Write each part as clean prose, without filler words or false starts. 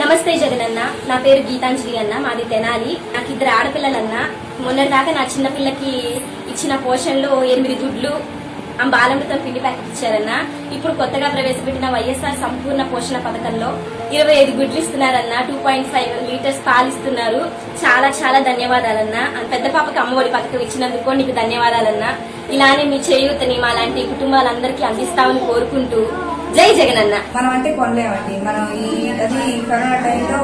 నమస్తే జగనన్న, నా పేరు గీతాంజలి అన్న, మాది తెనాలి. నాకు 2 ఆడపిల్లలన్న. మొన్నటిదాకా నా చిన్నపిల్లకి ఇచ్చిన పోషణలో 8 గుడ్లు బాలమృతం పిండి ప్యాకెట్ ఇచ్చారన్న. ఇప్పుడు కొత్తగా ప్రవేశపెట్టిన వైఎస్ఆర్ సంపూర్ణ పోషణ పథకంలో 25 గుడ్లు ఇస్తున్నారన్న. 2.5 లీటర్స్ పాలు ఇస్తున్నారు. చాలా చాలా ధన్యవాదాలన్న. పెద్ద పాపకి అమ్మఒడి పథకం ఇచ్చినందుకు నీకు ధన్యవాదాలన్న. ఇలానే మీ చేయూతని మా లాంటి కుటుంబాలందరికీ అందిస్తామని కోరుకుంటూ జై జగనన్న. మనం అంటే కొనలేమండి. మనం అది కరోనా టైంలో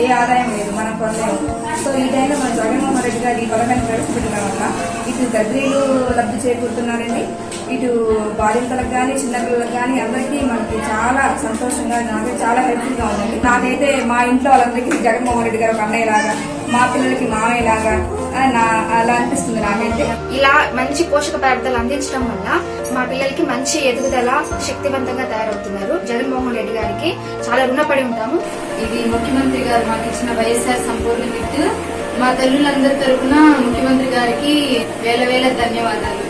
ఏ ఆదాయం లేదు, మనం కొనలేము. సో ఈ టైంలో మన జగన్మోహన్ రెడ్డి గారు ఈ పథకాన్ని ప్రవేశపెట్టడం వల్ల ఇటు గర్భిణీలు లబ్ధి చేకూరుతున్నారండి, ఇటు బాలింతలకు కానీ చిన్నపిల్లలకు కానీ అందరికీ మనకి చాలా సంతోషంగా, నాకు చాలా హెల్ప్ఫుల్ గా ఉందండి. నాకైతే మా ఇంట్లో వాళ్ళందరికీ జగన్మోహన్ రెడ్డి గారు ఒక అన్నయ్యలాగా, మా పిల్లలకి మామయ్యలాగా అలా అనిపిస్తుంది నాకైతే. ఇలా మంచి పోషక పదార్థాలు అందించడం వల్ల మా పిల్లలకి మంచి ఎదుగుదల, శక్తివంతంగా తయారవుతున్నారు. జగన్మోహన్ రెడ్డి గారికి చాలా రుణపడి ఉంటాము. ఇది ముఖ్యమంత్రి గారు మాకు ఇచ్చిన వైఎస్ఆర్ సంపూర్ణ కిట్. మా తల్లులందరి తరఫున ముఖ్యమంత్రి గారికి వేల వేల ధన్యవాదాలు.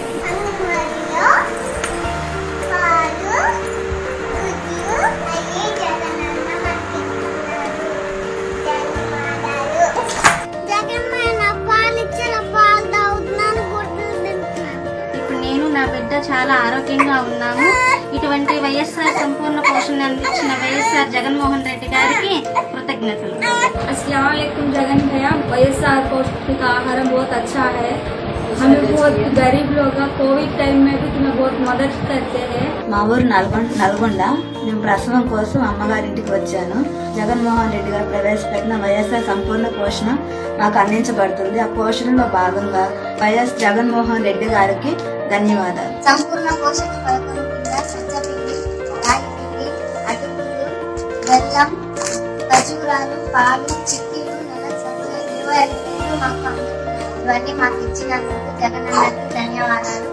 నా బిడ్డ చాలా ఆరోగ్యంగా ఉన్నాము. ఇటువంటి వైఎస్ఆర్ సంపూర్ణ పోషణ అందించిన వైఎస్ఆర్ జగన్మోహన్ రెడ్డి గారికి కృతజ్ఞతలు. अस्सलाम वालेकुम जगन भैया, వైఎస్ఆర్ पौष्टिक आहार बहुत अच्छा है. हमें बहुत गरीब लोग कोविड टाइम में भी तुम्हें बहुत मदद करते हैं. మా ఊరు నల్గొండ. నేను ప్రసవం కోసం అమ్మగారింటికి వచ్చాను. జగన్మోహన్ రెడ్డి గారు ప్రవేశపెట్టిన వైఎస్ఆర్ సంపూర్ణ పోషణ మాకు అందించబడుతుంది. ఆ పోషణలో భాగంగా వైఎస్ జగన్మోహన్ రెడ్డి గారికి ధన్యవాదాలు. సంపూర్ణ పోషణ పథకం కింద సజ్జపిండి, రాగి పిండి, అటుకులు, బెల్లం, ఖర్జూరాలు, పాలు, చిక్కీలు, నెలసరిగా 25 కిలోలు మాకు అందుతున్నాయి. ఇవన్నీ మాకు ఇచ్చినందుకు జగనన్నకి ధన్యవాదాలు.